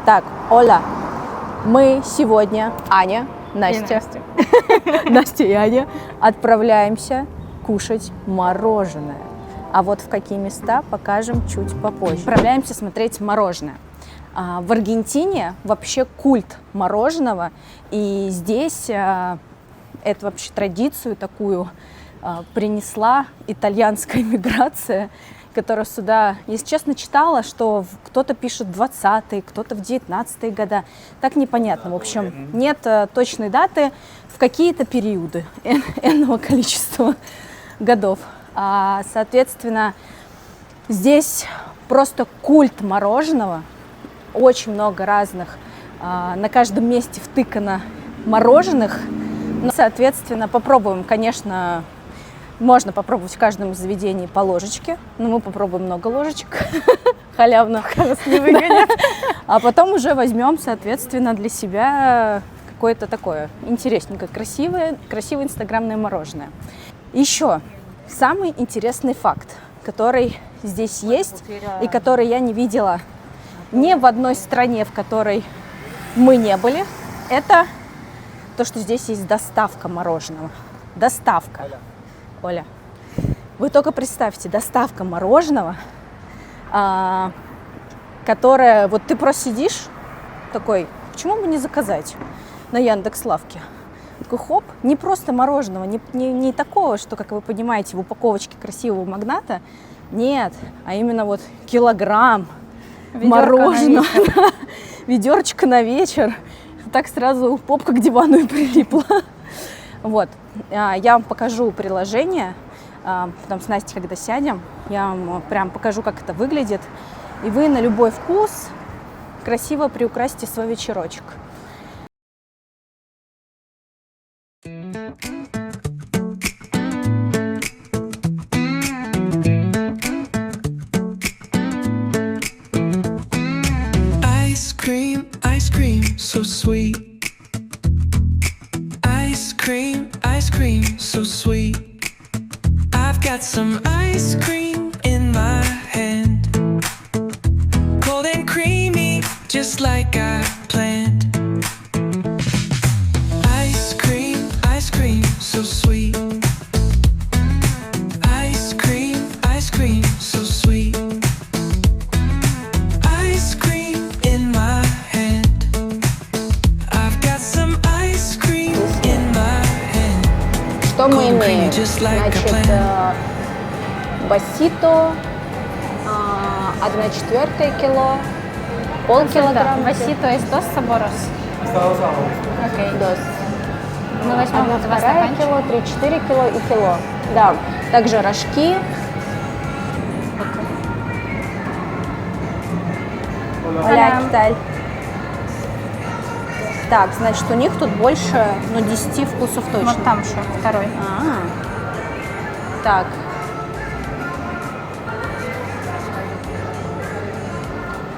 Так, Оля, мы сегодня, Аня, Настя, Настя и Аня, отправляемся кушать мороженое. А вот в какие места покажем чуть попозже. Отправляемся смотреть мороженое. В Аргентине вообще культ мороженого, и здесь эту вообще традицию такую принесла итальянская миграция, которая сюда, если честно, читала, что кто-то пишет 20-е, кто-то в 19-е годы. Так непонятно. В общем, нет точной даты в какие-то периоды энного количества годов. Соответственно, здесь просто культ мороженого. Очень много разных. На каждом месте втыкано мороженых. Но, соответственно, попробуем, конечно, можно попробовать в каждом из заведений по ложечке, но мы попробуем много ложечек, халявно, пока нас не выгонят. А потом уже возьмем, соответственно, для себя какое-то такое интересненькое, красивое инстаграмное мороженое. Еще самый интересный факт, который здесь есть и который я не видела ни в одной стране, в которой мы не были, это то, что здесь есть доставка мороженого. Доставка. Оля, вы только представьте, доставка мороженого, которая, вот ты просто сидишь такой, почему бы не заказать на Яндекс.Лавке? Такой хоп, не просто мороженого, не такого, что, как вы понимаете, в упаковочке красивого магната, нет, а именно вот килограмм мороженого, ведерочка на вечер, так сразу попка к дивану и прилипла. Вот, я вам покажу приложение, потом с Настей, когда сядем, я вам прям покажу, как это выглядит, и вы на любой вкус красиво приукрасите свой вечерочек. Ice cream, so sweet. Ice cream, so sweet. I've got some ice cream in my hand, cold and creamy, just like I planned. Ice cream, so sweet. Ice cream, so sweet. Ice cream in my hand. I've got some ice cream in my hand. Что мы имеем? Значит, басито, 1/4 кило, полкилограмма. Vasito es dos sabores. Окей. Dos. Мы возьмем 1/2 два стаканчика. кило, 3-4 кило и кило. Да. Также рожки. Оля, Киталь. Так, значит, у них тут больше, 10 вкусов точно. Вот там еще второй. Так.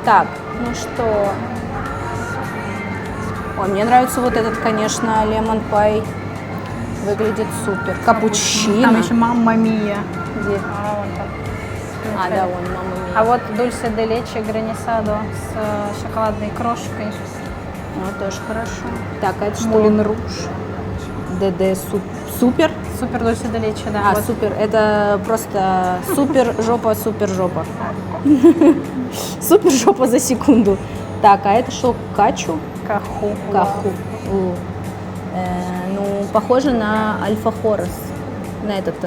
Так, ну что? Ой, мне нравится вот этот, конечно, лемон пай. Выглядит супер. Капучино. Там еще мамма мия. Где? Вон там. Да, вон мама мия. А вот дульсе де лече гранисадо с шоколадной крошкой. Вот тоже хорошо. Так, а это что? Мулин Руж. ДД супер. Супер дульсе де лече, да. Вот. Супер. Это просто супер жопа. Супер жопа за секунду. Так, а это что? Качу? Каху. Ну, похоже на альфа-хорос. На этот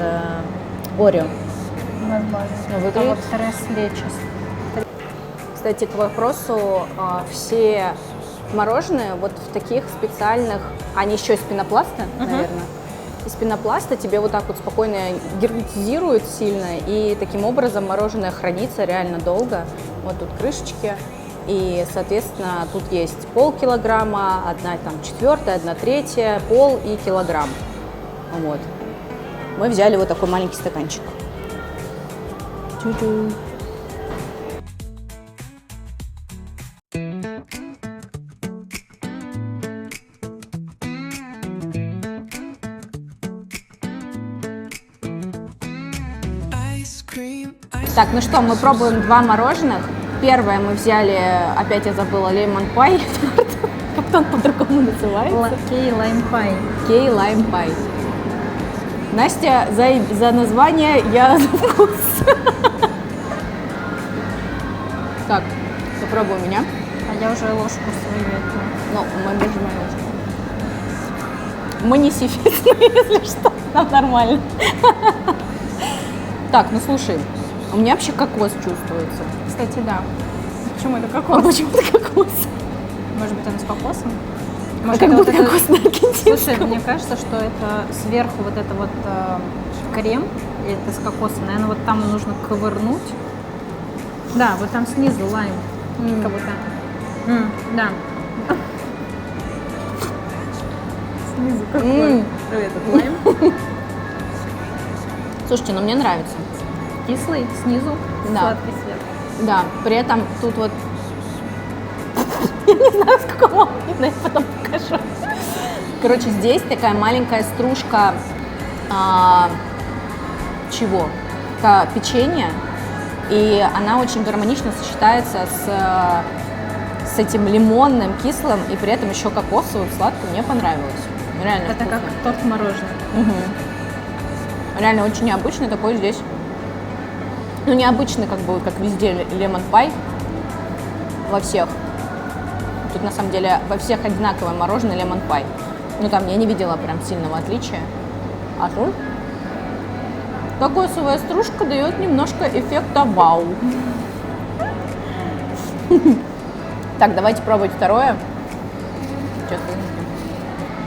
Орео. Выглядит. А вот tres leches. Кстати, к вопросу, все мороженое вот в таких специальных, они еще из пенопласта, наверное. Из пенопласта тебе вот так вот спокойно герметизируют сильно, и таким образом мороженое хранится реально долго. Вот тут крышечки, и, соответственно, тут есть полкилограмма, 1/4, 1/3, пол и килограмм. Вот. Мы взяли вот такой маленький стаканчик. Чу-чу. Так, ну что, мы пробуем два мороженых. первое мы взяли, опять я забыла, лемон пай. Как-то он по-другому называется. Кей лайм пай. Кей лайм пай. Настя, за название, я за вкус. Так, попробуй меня. А я уже ложку свою эту. Ну, мы держим ложку. Мы не сифисные, если что, нам нормально. Так, ну слушай, у меня вообще кокос чувствуется. Кстати, да. Почему это А кокос? почему это кокос? Может быть, он с кокосом? А Может, как это будто вот это- кокос на аргентинском. Слушай, мне кажется, что это сверху вот это вот крем, и это с кокосом. Наверное, вот там нужно ковырнуть. Да, вот там снизу лайм. Как будто. Да. Снизу какой? Этот лайм. Слушайте, ну мне нравится. Кислый снизу, Да. сладкий сверху. Да, при этом тут вот... Я не знаю, с какого видно, я потом покажу. Короче, здесь такая маленькая стружка чего? Печенья. И она очень гармонично сочетается с этим лимонным, кислым, и при этом еще кокосовым, сладким. Мне понравилось. Реально Это как вкусно. торт мороженое. Реально очень необычный такой здесь. Ну, необычный, как бы, как везде, лемон пай во всех. Тут, на самом деле, во всех одинаковое мороженое лемон пай. Ну, там я не видела прям сильного отличия. А тут кокосовая стружка дает немножко эффекта вау. Так, давайте пробовать второе. Чё скажете?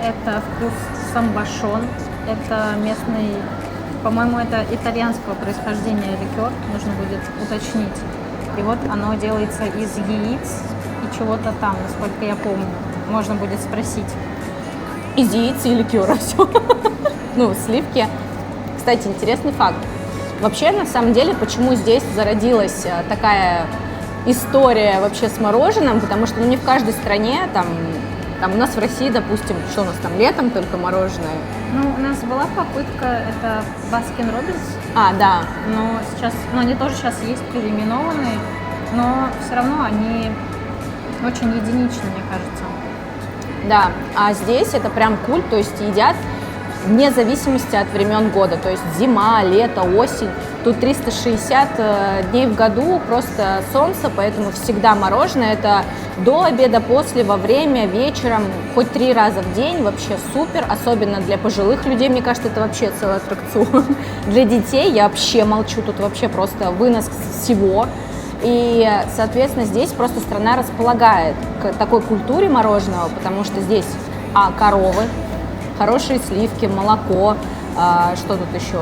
Это вкус самбашон. Это местный, по-моему, это итальянского происхождения ликер. Нужно будет уточнить. И вот оно делается из яиц и чего-то там, насколько я помню. Можно будет спросить. Из яиц и ликера все. Ну, сливки. Кстати, интересный факт. Вообще, на самом деле, почему здесь зародилась такая история вообще с мороженым, потому что ну, не в каждой стране, там у нас в России, допустим, что у нас там летом только мороженое. Ну, у нас была попытка, это Баскин Роббинс, А, да. но сейчас, ну, они тоже сейчас есть переименованные, но все равно они очень единичны, мне кажется. Да, а здесь это прям культ, то есть едят вне зависимости от времен года, то есть зима, лето, осень. Тут 360 дней в году просто солнце, поэтому всегда мороженое. Это до обеда, после, во время, вечером, хоть 3 раза в день, вообще супер, особенно для пожилых людей, мне кажется, это вообще целый аттракцион. Для детей я вообще молчу, тут вообще просто вынос всего. И, соответственно, здесь просто страна располагает к такой культуре мороженого, потому что здесь коровы, хорошие сливки, молоко, что тут еще?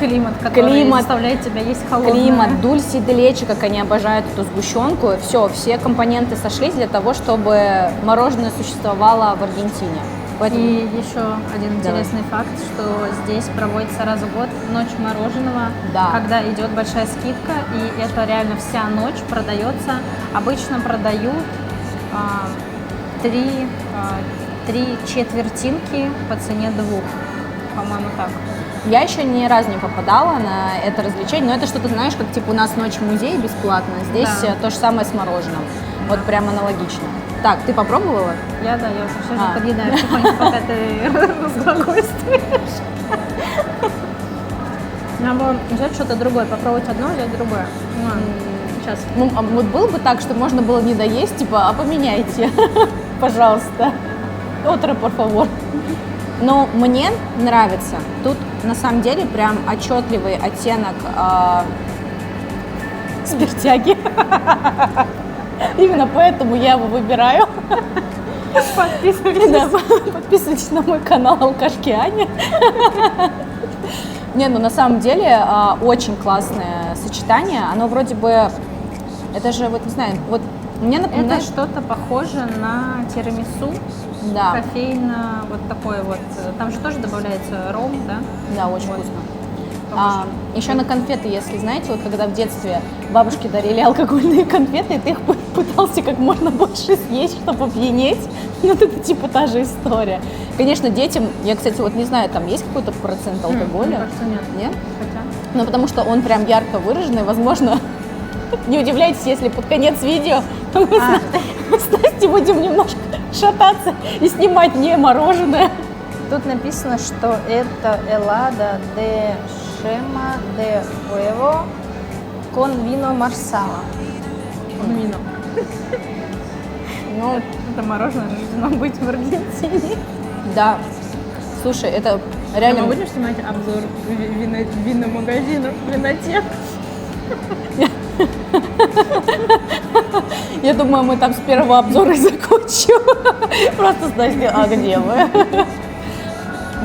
Климат, который заставляет тебя есть холодное. Климат, дульси де лече, как они обожают эту сгущенку. Все компоненты сошлись для того, чтобы мороженое существовало в Аргентине. Поэтому... И еще один интересный факт, что здесь проводится раз в год ночь мороженого, Да. когда идет большая скидка, и это реально вся ночь продается. Обычно продают 3 четвертинки по цене 2, по-моему, так. Я еще ни разу не попадала на это развлечение, но это что-то, знаешь, как типа у нас ночь в музее бесплатно, здесь Да. то же самое с мороженым. Вот прям аналогично. Так, ты попробовала? Я уже все же подъедаю потихоньку, пока ты разглагольствуешь. Надо было взять что-то другое, попробовать одно, взять другое. Ну, ладно, сейчас. Ну, а вот было бы так, что можно было не доесть, типа, а поменяйте, пожалуйста. Otro, por favor. Но мне нравится. Тут на самом деле прям отчетливый оттенок спиртяги. Именно поэтому я его выбираю. Подписывайтесь. Да, подписывайтесь на мой канал Алкашки Аня. Не, ну на самом деле очень классное сочетание. Оно вроде бы, это же, вот не знаю, вот мне Это напоминает... что-то похоже на тирамису, Да, кофейно, вот такое вот. Там же тоже добавляется ром, да? да, очень вкусно. Похоже. Еще на конфеты, если знаете, вот когда в детстве бабушки дарили алкогольные конфеты, и ты их пытался как можно больше съесть, чтобы опьянеть, ну это типа та же история. Конечно, детям, я, кстати, вот не знаю, там есть какой-то процент алкоголя? Мне кажется, нет. Нет? Хотя. Ну, потому что он прям ярко выраженный, возможно, Не удивляйтесь, если под конец видео мы с Настей будем немножко шататься и снимать не мороженое. Тут написано, что это helado de yema de huevo con vino marsala. Вино. Ну, Это мороженое должно быть в Аргентине. да. Слушай, это реально... Мы будем снимать обзор виномагазинов, винотек. Я думаю, мы там с первого обзора и закончим. Просто спросите, а где вы?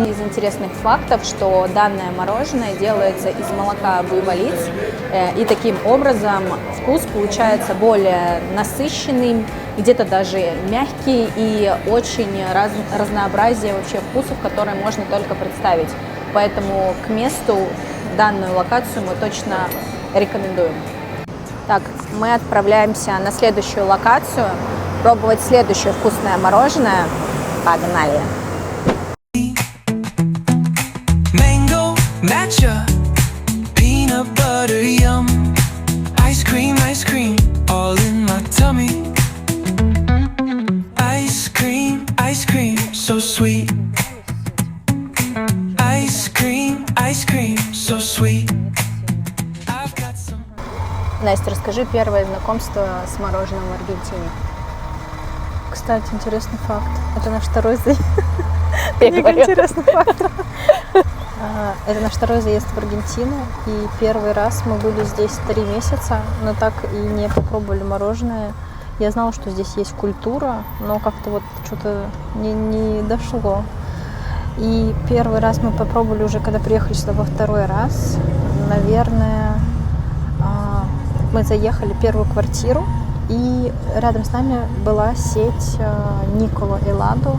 Из интересных фактов, что данное мороженое делается из молока буйволиц, и таким образом вкус получается более насыщенным, где-то даже мягкий и очень разнообразие вообще вкусов, которые можно только представить. Поэтому к месту данную локацию мы точно рекомендуем. Так, мы отправляемся на следующую локацию, пробовать следующее вкусное мороженое. Погнали! Mango, matcha, peanut butter, yum. Ice cream, all in my tummy. Ice cream, so sweet. Ice cream, so sweet. I've got some. Настя, расскажи первое знакомство с мороженым в Аргентине. Кстати, интересный факт. Это наш второй заезд. Я говорю. Интересный факт. Это наш второй заезд в Аргентину. И первый раз мы были здесь 3 месяца, но так и не попробовали мороженое. Я знала, что здесь есть культура, но как-то вот что-то не дошло. И первый раз мы попробовали уже, когда приехали сюда во второй раз. Наверное, мы заехали в первую квартиру, и рядом с нами была сеть Никола Helado.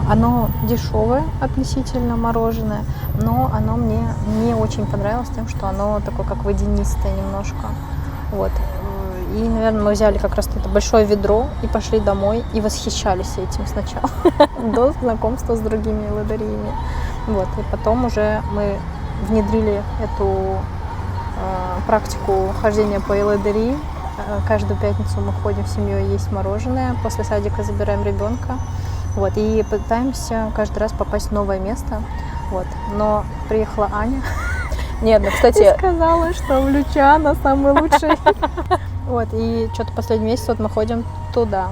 Оно дешевое относительно мороженое, но оно мне не очень понравилось тем, что оно такое как водянистое немножко. Вот. И, наверное, мы взяли как раз это большое ведро и пошли домой и восхищались этим сначала до знакомства с другими ладариями. Вот. И потом уже мы внедрили эту практику хождения по ладарии. Каждую пятницу мы ходим с семьей есть мороженое, после садика забираем ребенка. Вот, и пытаемся каждый раз попасть в новое место. Вот. Но приехала Аня. Нет, ну, кстати... И сказала, что в Лючано самый лучший. Вот, и что-то последний месяц вот мы ходим туда.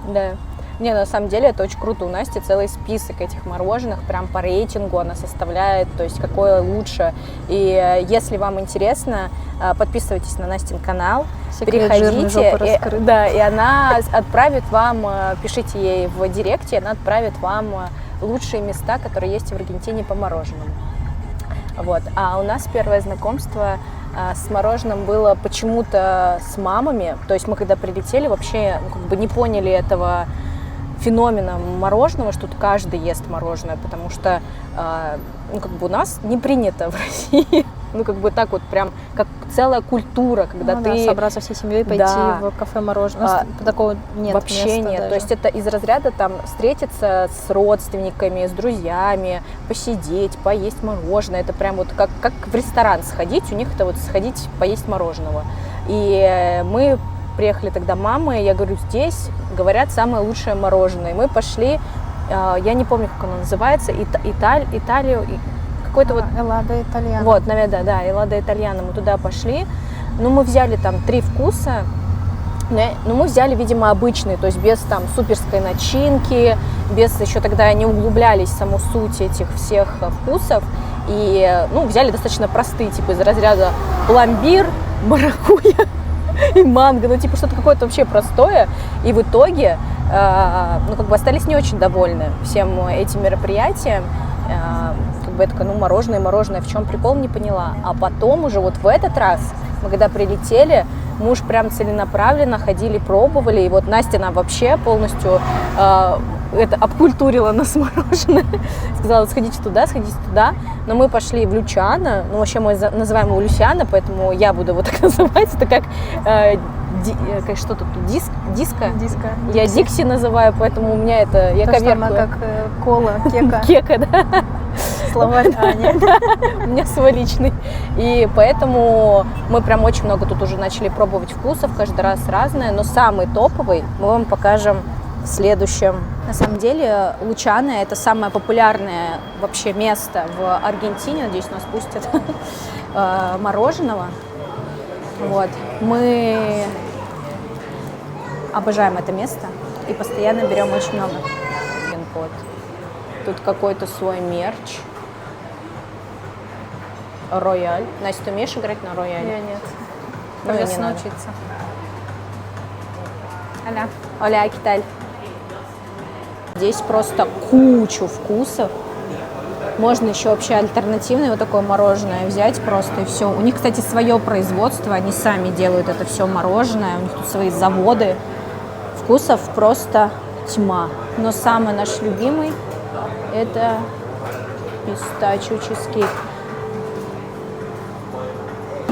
Да. Не, на самом деле это очень круто. У Насти целый список этих мороженых, прям по рейтингу она составляет, то есть какое лучше. И если вам интересно, подписывайтесь на Настин канал, переходите, и она отправит вам, пишите ей в директе, она отправит вам лучшие места, которые есть в Аргентине по мороженому. Вот. А у нас первое знакомство с мороженым было почему-то с мамами, то есть мы когда прилетели, вообще как бы не поняли этого феномена мороженого, что тут каждый ест мороженое, потому что как бы у нас не принято в России, как бы так вот прям как целая культура, когда ты... собраться всей семьей, пойти в кафе мороженое, такого нет вообще места нет, даже. То есть это из разряда там встретиться с родственниками, с друзьями, посидеть, поесть мороженое, это прям вот как в ресторан сходить, у них это вот сходить, поесть мороженого. И мы приехали тогда мамы, я говорю, здесь, говорят, самое лучшее мороженое. И мы пошли, я не помню, как оно называется, Италию, какой-то вот... Helado Italiano. Вот, наверное, да, Helado Italiano. Мы туда пошли, мы взяли там 3 вкуса, но мы взяли, видимо, обычные, то есть без там суперской начинки, без, еще тогда не углублялись в саму суть этих всех вкусов, и, взяли достаточно простые, типа из разряда пломбир, маракуйя и манго, что-то какое-то вообще простое, и в итоге, остались не очень довольны всем этим мероприятием. Я такая, мороженое, в чем прикол, не поняла. А потом уже вот в этот раз, мы когда прилетели, мы уж прям целенаправленно ходили, пробовали, и вот Настя нам вообще полностью обкультурила нас мороженое, сказала, сходите туда, но мы пошли в Лючано, вообще мы называем его Люсиано, поэтому я буду его так называть, это как что тут, диско? Я Дикси называю, поэтому у меня это, я коверкую. Как кола, кека. Кека, да. Словарь Ани. У меня свой личный. И поэтому мы прям очень много тут уже начали пробовать вкусов, каждый раз разное. Но самый топовый мы вам покажем в следующем. На самом деле Лучано — это самое популярное вообще место в Аргентине. Надеюсь, нас пустят. Мороженого. Вот. Мы обожаем это место и постоянно берем очень много. Пин-код. Тут какой-то свой мерч. Рояль. Настя, ты умеешь играть на рояле? Я нет. Ну, и не Придется надо. научиться. Аля. Оля, Киталь. Здесь просто кучу вкусов. Можно еще вообще альтернативное вот такое мороженое взять просто и все. У них, кстати, свое производство, они сами делают это все мороженое, у них тут свои заводы. Вкусов просто тьма. Но самый наш любимый — это пистачио чизкейк.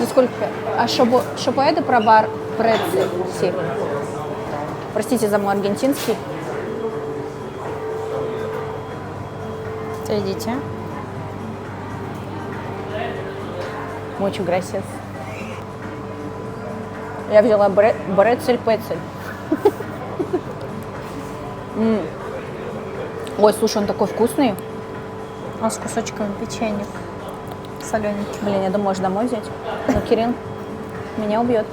Сколько? А шопоэда пробар прецель. Си. Простите за мой аргентинский. Идите. Muchas gracias. Я взяла брецель-пецель. Ой, слушай, он такой вкусный. А с кусочками печенья. Солененький. Блин, я думаю, можешь домой взять. Но Кирилл меня убьет.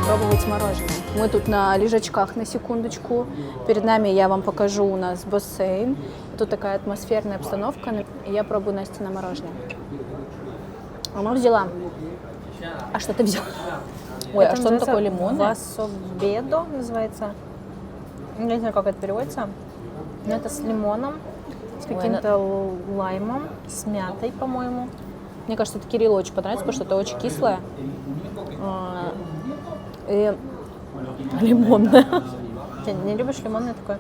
Пробовать мороженое. Мы тут на лежачках, на секундочку. Перед нами я вам покажу, у нас бассейн. Тут такая атмосферная обстановка. И я пробую Настя на мороженое. Она взяла. А что ты взяла? Ой, а что он такой лимонный? Васобедо называется. Я не знаю, как это переводится. Но это с лимоном, с каким-то лаймом, с мятой, по-моему. Мне кажется, это Кириллу очень понравится, потому что это очень кислое. И лимонное. Ты не любишь лимонное такое?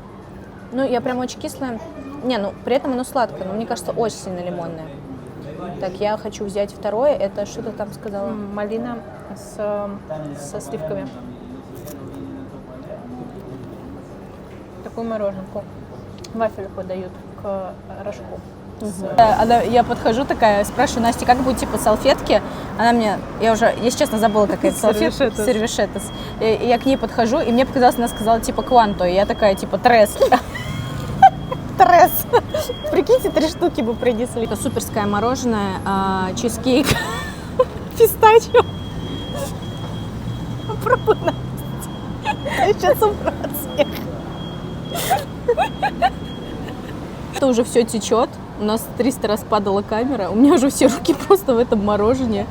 Ну, я прям очень кислая. Не, ну, при этом оно сладкое, но мне кажется, очень сильно лимонное. Так, я хочу взять второе. Это что ты там сказала? Малина со сливками. Такую мороженку. Вафель подают к рожку. Я подхожу такая, спрашиваю Насти, как будет типа салфетки? Она мне, я уже, если честно, забыла, какая это салфетка. Сервишетас. И я к ней подхожу, и мне показалось, она сказала типа кванто. И я такая типа трес. Трес. Прикиньте, 3 штуки бы принесли. Это суперское мороженое, чизкейк, пистачио. Попробуй, Настя. Я сейчас умру от смеха. Это уже все течет. У нас 300 раз падала камера. У меня уже все руки просто в этом мороженое.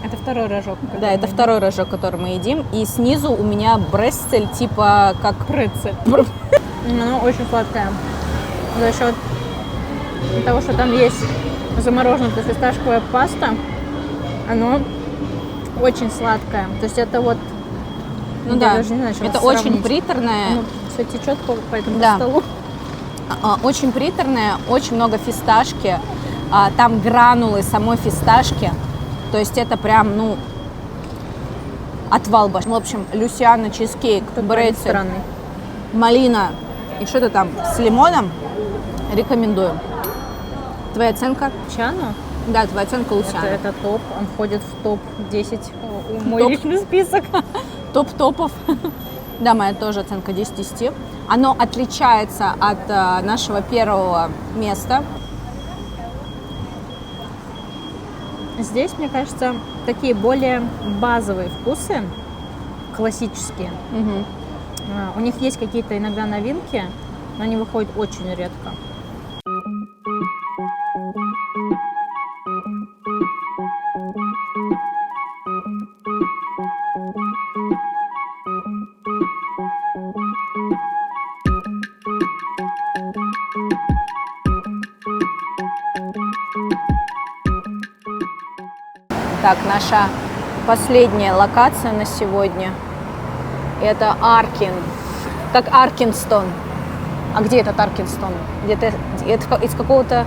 Это второй рожок. Да, это второй рожок, который мы едим. И снизу у меня брецель, типа как прецель. Оно очень сладкое. За счет того, что там есть замороженная фисташковая паста, оно очень сладкое. То есть это вот... Ну я да, даже не знаю, чем это сравнить. очень приторное. Оно все течет по этому Да. столу. Очень приторное, очень много фисташки. Там гранулы самой фисташки. То есть это прям, ну, отвал баш. В общем, Люсиано чизкейк, брецель, Странный. малина и что-то там с лимоном. Рекомендую. Твоя оценка? Чано? Да, твоя оценка Лусиано. Это топ. Он входит в топ-10. Мой Топ. личный список. Топ-топов. Да, моя тоже оценка 10 из 10. Оно отличается от нашего первого места. Здесь, мне кажется, такие более базовые вкусы, классические. Мгм. У них есть какие-то иногда новинки, но они выходят очень редко. Так, наша последняя локация на сегодня. Это Аркин. Как Аркинстон. А где этот Аркинстон? Где-то это из какого-то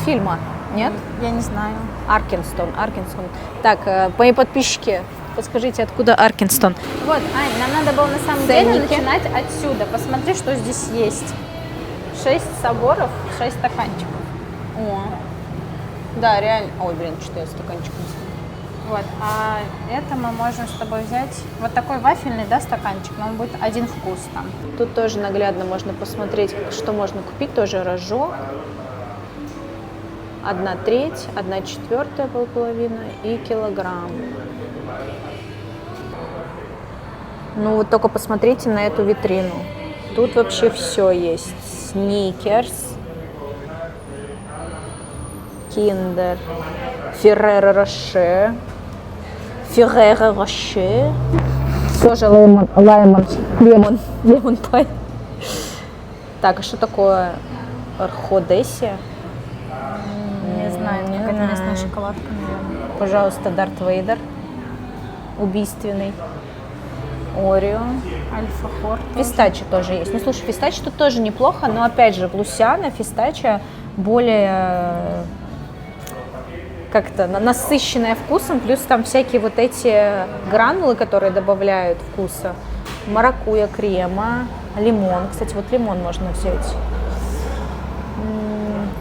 фильма, нет? Я не знаю. Аркинстон. Так, мои подписчики, подскажите, откуда Аркинстон? Вот, Ань, нам надо было на самом Ценники. деле начинать отсюда. Посмотри, что здесь есть. 6 соборов, 6 стаканчиков. О, да, реально. Ой, блин, что я стаканчик не знаю. Вот, а это мы можем с тобой взять вот такой вафельный, да, стаканчик, но он будет один вкус там. Тут тоже наглядно можно посмотреть, что можно купить. Тоже рожок. 1/3, 1/4 полполовина и килограмм. Ну вот только посмотрите на эту витрину. Тут вообще все есть. Сникерс, Киндер, Ферреро Роше, тоже лемон пай. Так, а что такое Орходесия? Не знаю, не какая-то местная знаю. шоколадка, наверное. Пожалуйста, Дарт Вейдер. Убийственный. Орео. Альфа-хор. Фистачи тоже есть. Ну, слушай, фистачи тут тоже неплохо, но опять же, в Лусиано фистачи более как-то насыщенная вкусом, плюс там всякие вот эти гранулы, которые добавляют вкуса. Маракуйя, крема, лимон. Кстати, вот лимон можно взять.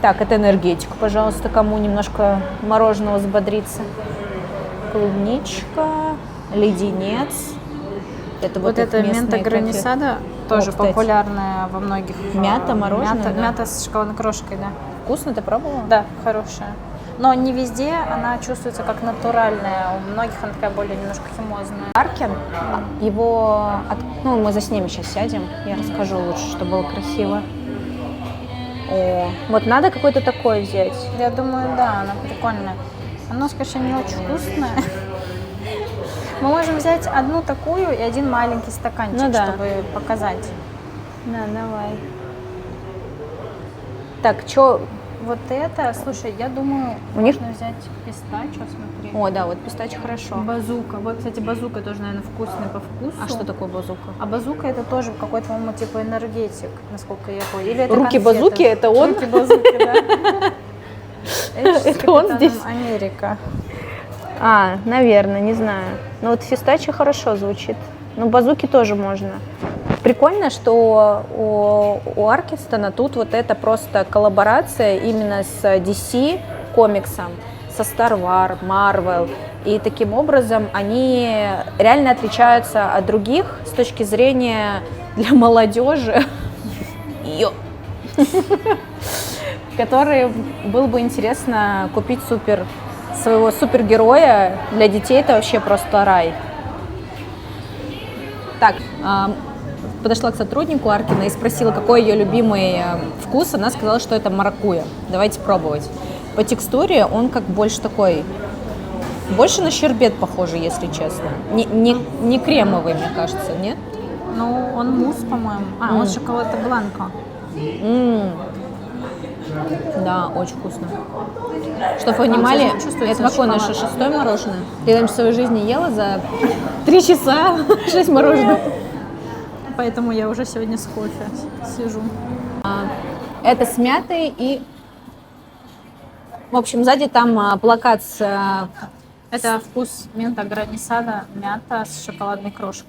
Так, это энергетик, пожалуйста, кому немножко мороженого взбодриться. Клубничка, леденец. Это Вот их это местные мента гранисада, тоже кстати. популярная во многих. Мята, мороженое, да? Мята с шоколадной крошкой, да. Вкусно, ты пробовала? Да, хорошая. Но не везде она чувствуется как натуральная. У многих она такая более немножко химозная. Аркин, его, ну, мы заснимем сейчас, сядем, я расскажу лучше, чтобы было красиво. О, вот надо какой-то такой взять. Я думаю, да, она прикольная. Она, конечно, не очень вкусная. Мы можем взять одну такую и один маленький стаканчик, Ну да. чтобы показать. Да, давай. Так, что? Вот это, слушай, я думаю, У них- можно взять пистачио, смотри. О, да, вот пистачи хорошо. Базука. Вот, кстати, базука тоже, наверное, вкусный по вкусу. А что такое базука? А базука это тоже какой-то, по-моему, типа энергетик, насколько я поняла. Или это Руки конфеты? базуки, это он? Руки базуки, да. Это он здесь? Америка. А, наверное, не знаю. Но вот фистачи хорошо звучит. Ну, базуки тоже можно. Прикольно, что у Аркинстона тут вот это просто коллаборация именно с DC комиксом, со Star Wars, Marvel. И таким образом они реально отличаются от других с точки зрения для молодежи, которые было бы интересно купить своего супергероя. Для детей это вообще просто рай. Так, подошла к сотруднику Аркина и спросила, какой ее любимый вкус. Она сказала, что это маракуйя. Давайте пробовать. По текстуре он как больше такой, больше на щербет похожий, если честно. Не кремовый, мне кажется, нет? Ну, он мусс, по-моему. Он шоколад бланко. Да, очень вкусно. Чтобы вы понимали, кстати, чувствуется это какое шоколад. наше 6-е мороженое? Я там в своей жизни ела за 3 часа 6 мороженых. Поэтому я уже сегодня с кофе сижу. Это с мятой и... В общем, сзади там плакат с... Это вкус мента гранисада, мята с шоколадной крошкой.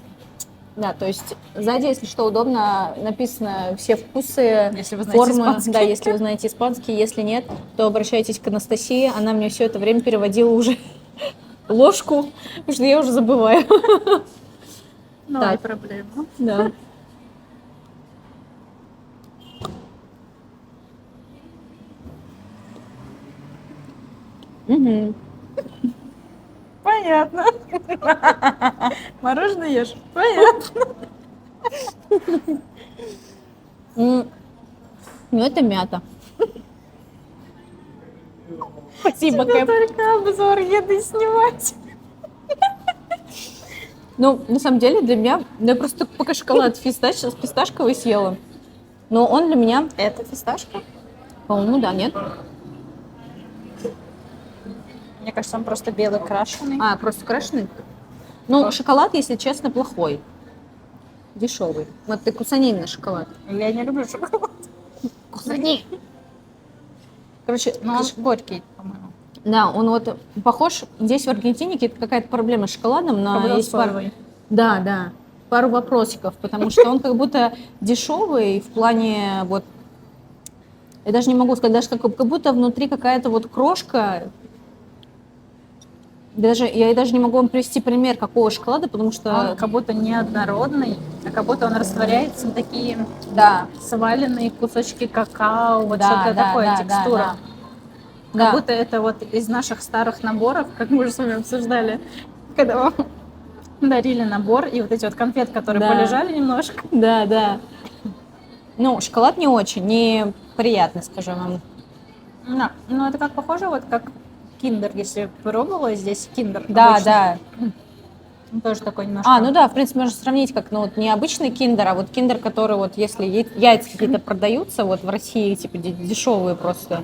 Да, то есть сзади, если что, удобно написано все вкусы, Если вы знаете формы. испанский. Да, если вы знаете испанский. Если нет, то обращайтесь к Анастасии. Она мне все это время переводила уже ложку, потому что я уже забываю. Ну, Так. не проблема. Да. Угу. Понятно. Мороженое ешь? Понятно. Ну, это мята. Спасибо, Кэп. Только обзор еды снимать. Ну, на самом деле, для меня... Я просто пока шоколад фисташковый съела. Но он для меня... Это фисташка? По-моему, да, нет? Мне кажется, он просто белый крашеный. А, просто крашеный? Ну, шоколад, если честно, плохой. Дешевый. Вот ты кусани на шоколад. Я не люблю шоколад. Кусани! Короче, Но он горький, по-моему. да, он вот похож... Здесь в Аргентине какая-то проблема с шоколадом, но Как есть пару... содовый. Да, да. Пару вопросиков, потому что он как будто дешевый в плане вот... Я даже не могу сказать, даже как будто внутри какая-то вот крошка. Я даже не могу вам привести пример какого шоколада, потому что... Он как будто неоднородный, а как будто он растворяется в такие Да, сваленные кусочки какао, вот да, что-то да, такое, да, текстура. да, Как да. будто это вот из наших старых наборов, как мы уже с вами обсуждали, когда вам дарили набор, и вот эти вот конфеты, которые Да. полежали немножко. Да, да. Ну, шоколад не очень, неприятный, скажем вам. Да, ну это как похоже, вот как киндер, если пробовала, здесь киндер. Да, обычный. да. Он тоже такой немножко. А, ну да, в принципе, можно сравнить, как, ну, вот не обычный киндер, а вот киндер, который вот, если яйца какие-то продаются, вот в России, типа, дешевые просто,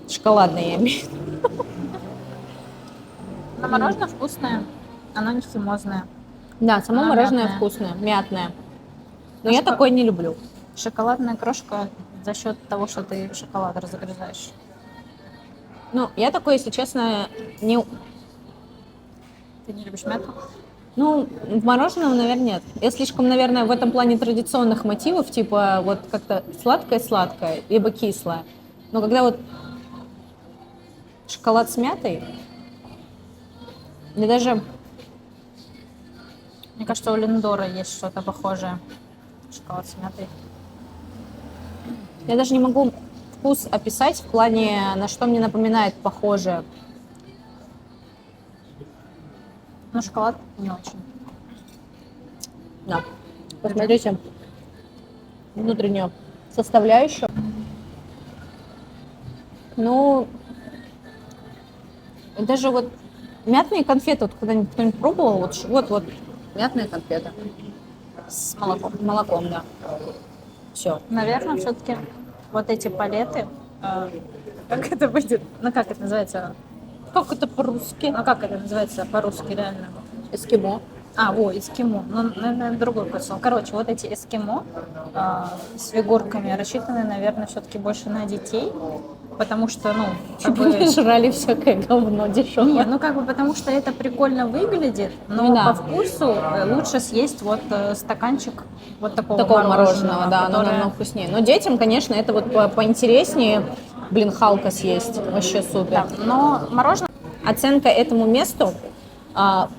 шоколадные, я имею в виду. Но мороженое вкусное, оно не химозное. Да, само Она мороженое мятная. вкусное, мятное. Но Ну, я такое не люблю. Шоколадная крошка за счет того, что ты шоколад разогрызаешь. Ну, я такое, если честно, не... Ты не любишь мяту? Ну, в мороженом, наверное, нет. Я слишком, наверное, в этом плане традиционных мотивов, типа вот как-то сладкое-сладкое, либо кислое. Но когда вот шоколад с мятой, или даже, Мне кажется, у Линдора есть что-то похожее. Шоколад с мятой. я даже не могу вкус описать в плане, на что мне напоминает похожее. Но шоколад не очень. Да. Посмотрите внутреннюю составляющую. Ну, даже вот мятные конфеты, вот когда-нибудь кто-нибудь пробовал, вот мятные конфеты С молоком. с молоком, да. Все. Наверное, все-таки вот эти палеты, как это будет? Ну как это называется? Как это по-русски? Ну как это называется по-русски реально? Эскимо. Эскимо. Ну, наверное, другой кусок. Короче, вот эти эскимо с фигурками рассчитаны, наверное, все-таки больше на детей, потому что, ну, как Чтобы не бы... жрали всякое говно дешевое. Нет, ну как бы потому что это прикольно выглядит, но Ну да. по вкусу лучше съесть вот стаканчик вот такого, Такого мороженого, да, оно которое- намного вкуснее. Но детям, конечно, это вот поинтереснее. Блин, халка съесть. Вообще супер. Да, но мороженое Оценка этому месту.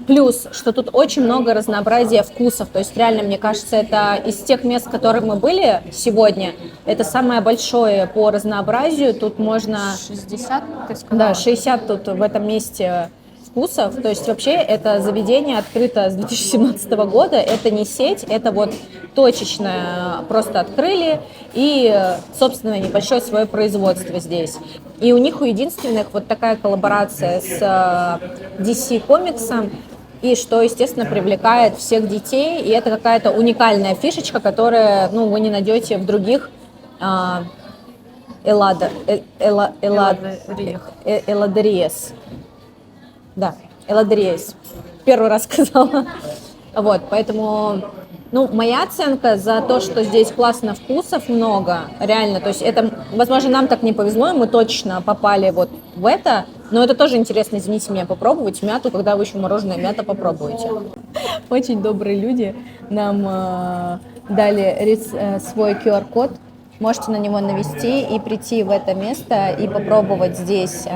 Плюс, что тут очень много разнообразия вкусов. То есть реально, мне кажется, это из тех мест, в которых мы были сегодня, это самое большое по разнообразию. Тут можно... 60, ты сказала? Да, 60 тут в этом месте вкусов. То есть вообще это заведение открыто с 2017 года. Это не сеть, это вот точечно просто открыли и, собственно, небольшое свое производство здесь. И у них у единственных вот такая коллаборация с DC комиксом, и что, естественно, привлекает всех детей. И это какая-то уникальная фишечка, которую, ну, вы не найдете в других Эладериес. Да, Эладериес. Первый раз сказала. Вот, поэтому, ну, моя оценка за то, что здесь классно вкусов много, реально, то есть это, возможно, нам так не повезло, и мы точно попали вот в это, но это тоже интересно, извините меня, попробовать мяту, когда вы еще мороженое мята попробуете. Очень добрые люди нам дали свой QR-код, можете на него навести и прийти в это место и попробовать здесь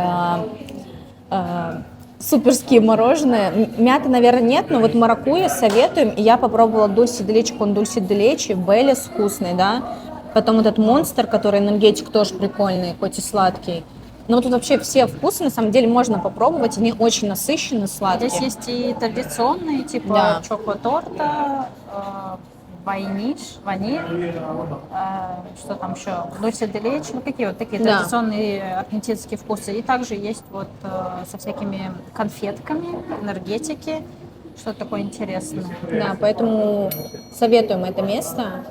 суперские мороженое. Мяты, наверное, нет, но вот маракуйя советуем. И я попробовала дульси де лечи кон дульси де лечи, Беллис вкусный, да. Потом этот монстр, который энергетик, тоже прикольный, хоть и сладкий. Но тут вообще все вкусы, на самом деле, можно попробовать. Они очень насыщенные, сладкие. Здесь есть и традиционные, типа Да. чоко-торта, ваниль, что там еще, дульсе де лечи, ну какие вот такие Да. традиционные аргентинские вкусы. И также есть вот со всякими конфетками, энергетики, что-то такое интересное. Да, поэтому советуем это место.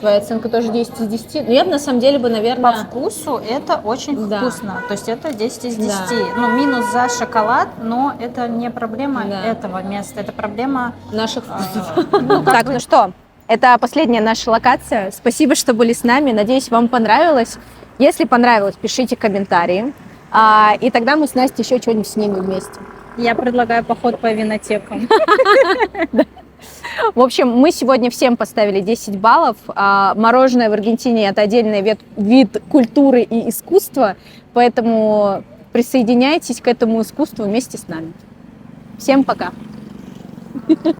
Твоя оценка тоже 10 из 10. Но я бы, на самом деле, бы, По наверное... вкусу это очень Да. вкусно. То есть это 10 из 10. Да. Ну, минус за шоколад, но это не проблема Да. этого места. Это проблема наших вкусов. ну, как Так, бы- ну что, это последняя наша локация. Спасибо, что были с нами. Надеюсь, вам понравилось. Если понравилось, пишите комментарии. И тогда мы с Настей еще что-нибудь снимем вместе. Я предлагаю поход по винотекам. В общем, мы сегодня всем поставили 10 баллов. Мороженое в Аргентине – это отдельный вид культуры и искусства, поэтому присоединяйтесь к этому искусству вместе с нами. Всем пока!